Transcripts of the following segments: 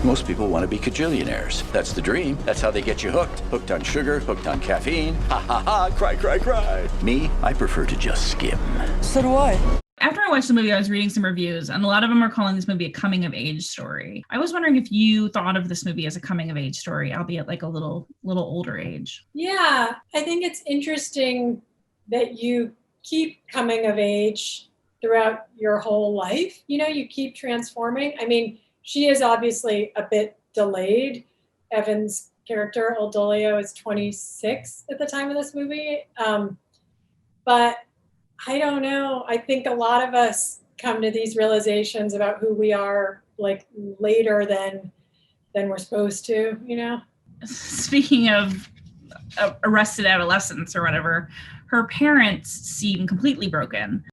Most people want to be Kajillionaires. That's the dream. That's how they get you hooked. Hooked on sugar, hooked on caffeine. Ha ha ha, cry, cry, cry. Me, I prefer to just skim. So do I. After I watched the movie, I was reading some reviews, and a lot of them are calling this movie a coming-of-age story. I was wondering if you thought of this movie as a coming-of-age story, albeit like a little older age. Yeah, I think it's interesting that you keep coming of age throughout your whole life. You know, you keep transforming. I mean, she is obviously a bit delayed. Evan's character, old Dolio, is 26 at the time of this movie. But I don't know. I think a lot of us come to these realizations about who we are like later than we're supposed to, you know? Speaking of arrested adolescence or whatever, her parents seem completely broken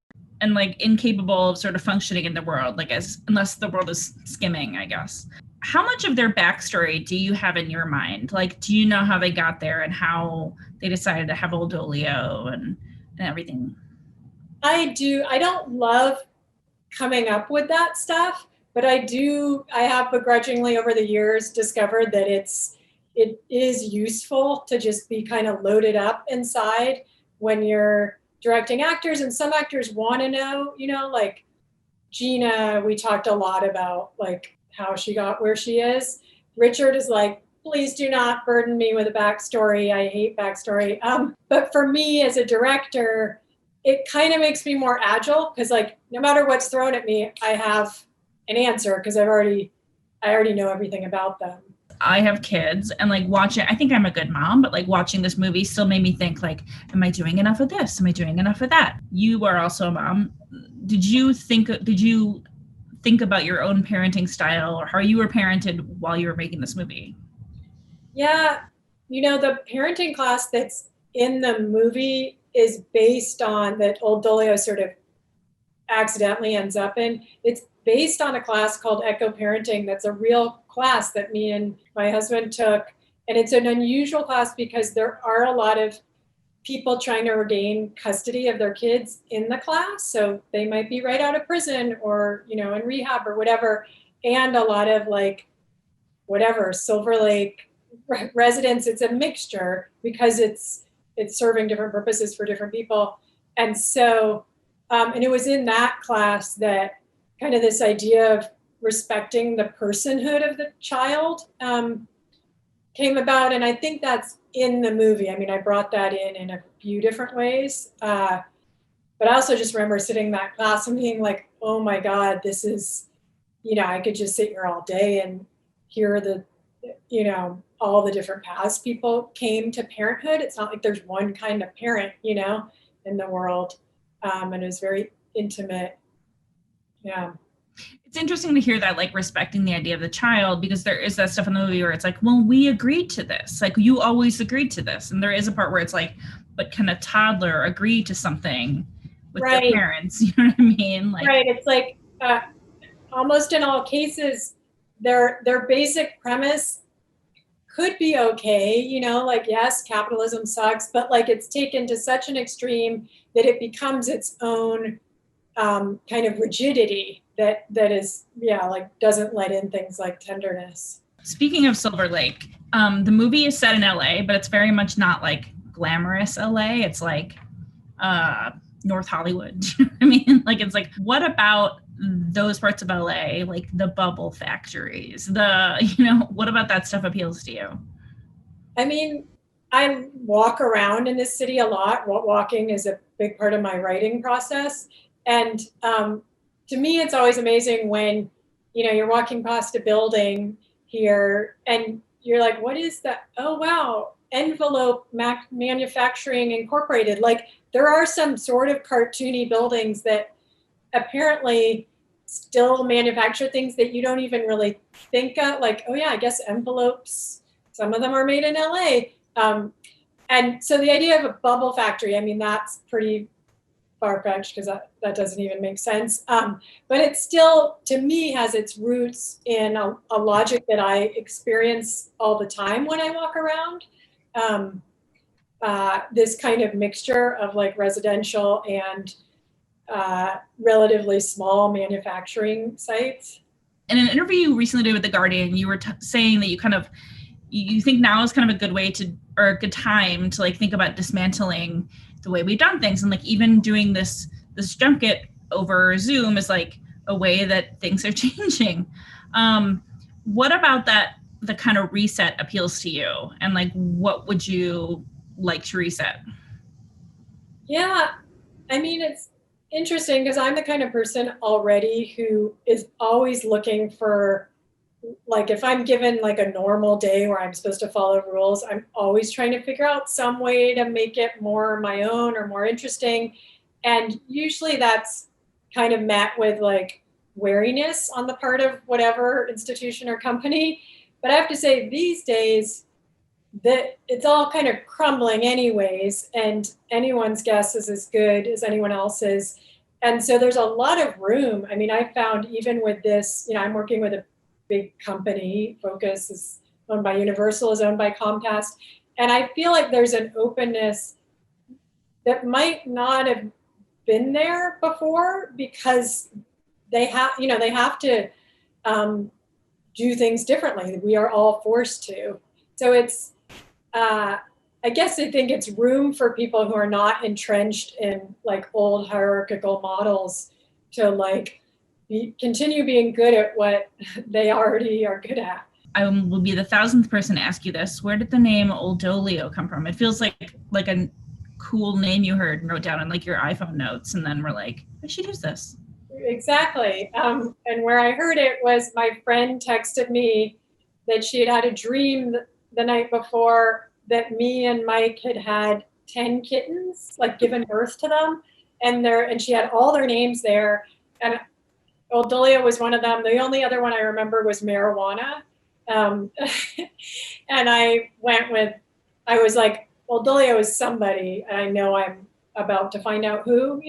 and like incapable of sort of functioning in the world, like unless the world is skimming, I guess. How much of their backstory do you have in your mind? Like, do you know how they got there and how they decided to have old Dolio and everything? I do. I don't love coming up with that stuff, but I have begrudgingly over the years discovered that it is useful to just be kind of loaded up inside when you're directing actors. And some actors want to know, you know, like Gina, we talked a lot about like how she got where she is. Richard is like, please do not burden me with a backstory. I hate backstory. But for me as a director, it kind of makes me more agile because like no matter what's thrown at me, I have an answer because I already know everything about them. I have kids and like watching, I think I'm a good mom, but like watching this movie still made me think like, am I doing enough of this? Am I doing enough of that? You are also a mom. Did you think about your own parenting style or how you were parented while you were making this movie? Yeah. You know, the parenting class that's in the movie is based on that old Dolio sort of accidentally ends up in. It's based on a class called Echo Parenting. That's a real class that me and my husband took. And it's an unusual class because there are a lot of people trying to regain custody of their kids in the class. So they might be right out of prison or, you know, in rehab or whatever. And a lot of like, whatever, Silver Lake residents. It's a mixture because it's serving different purposes for different people. And so, and it was in that class that kind of this idea of respecting the personhood of the child came about. And I think that's in the movie. I mean, I brought that in a few different ways. But I also just remember sitting in that class and being like, oh my God, this is, you know, I could just sit here all day and hear the, you know, all the different paths people came to parenthood. It's not like there's one kind of parent, you know, in the world. And it was very intimate. Yeah. It's interesting to hear that, like respecting the idea of the child, because there is that stuff in the movie where it's like, well, we agreed to this. Like you always agreed to this. And there is a part where it's like, but can a toddler agree to something with their parents? You know what I mean? Like, right. It's like almost in all cases, their basic premise could be okay, you know, like, yes, capitalism sucks, but like it's taken to such an extreme that it becomes its own kind of rigidity that is, yeah, like doesn't let in things like tenderness. Speaking of Silver Lake, the movie is set in LA, but it's very much not like glamorous LA. It's like North Hollywood. I mean, like, it's like, what about those parts of LA, like the bubble factories, what about that stuff appeals to you? I mean, I walk around in this city a lot. Walking is a big part of my writing process. And to me, it's always amazing when, you know, you're walking past a building here and you're like, what is that? Oh, wow. Envelope Manufacturing Incorporated. Like there are some sort of cartoony buildings that apparently still manufacture things that you don't even really think of. Like, oh yeah, I guess envelopes, some of them are made in LA. And so the idea of a bubble factory, I mean, that's pretty far-fetched because that doesn't even make sense. But it still, to me, has its roots in a logic that I experience all the time when I walk around. This kind of mixture of like residential and relatively small manufacturing sites. In an interview you recently did with The Guardian, you were saying that you think now is kind of a good way to, or a good time to like think about dismantling the way we've done things. And like even doing this junket over Zoom is like a way that things are changing. What about that, the kind of reset appeals to you? And like, what would you like to reset? Yeah, I mean, it's interesting because I'm the kind of person already who is always looking for, like, if I'm given like a normal day where I'm supposed to follow rules, I'm always trying to figure out some way to make it more my own or more interesting. And usually that's kind of met with like wariness on the part of whatever institution or company. But I have to say these days that it's all kind of crumbling anyways, and anyone's guess is as good as anyone else's. And so there's a lot of room. I mean, I found even with this, I'm working with a big company. Focus is owned by Universal, is owned by Comcast. And I feel like there's an openness that might not have been there before because they have to do things differently. We are all forced to. So it's, I guess I think it's room for people who are not entrenched in like old hierarchical models to like continue being good at what they already are good at. I will be the 1,000th person to ask you this. Where did the name Old Dolio come from? It feels like a cool name you heard and wrote down in like your iPhone notes, and then we're like, I should use this. Exactly. And where I heard it was my friend texted me that she had a dream the night before that me and Mike had 10 kittens, like given birth to them. And she had all their names there. And Old Dolio was one of them. The only other one I remember was marijuana. And I was like, Old Dolio is somebody, and I know I'm about to find out who,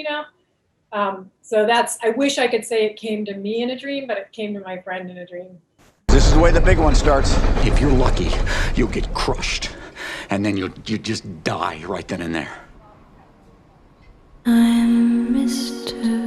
So I wish I could say it came to me in a dream, but it came to my friend in a dream. This is the way the big one starts. If you're lucky, you'll get crushed. And then you just die right then and there. I'm Mr.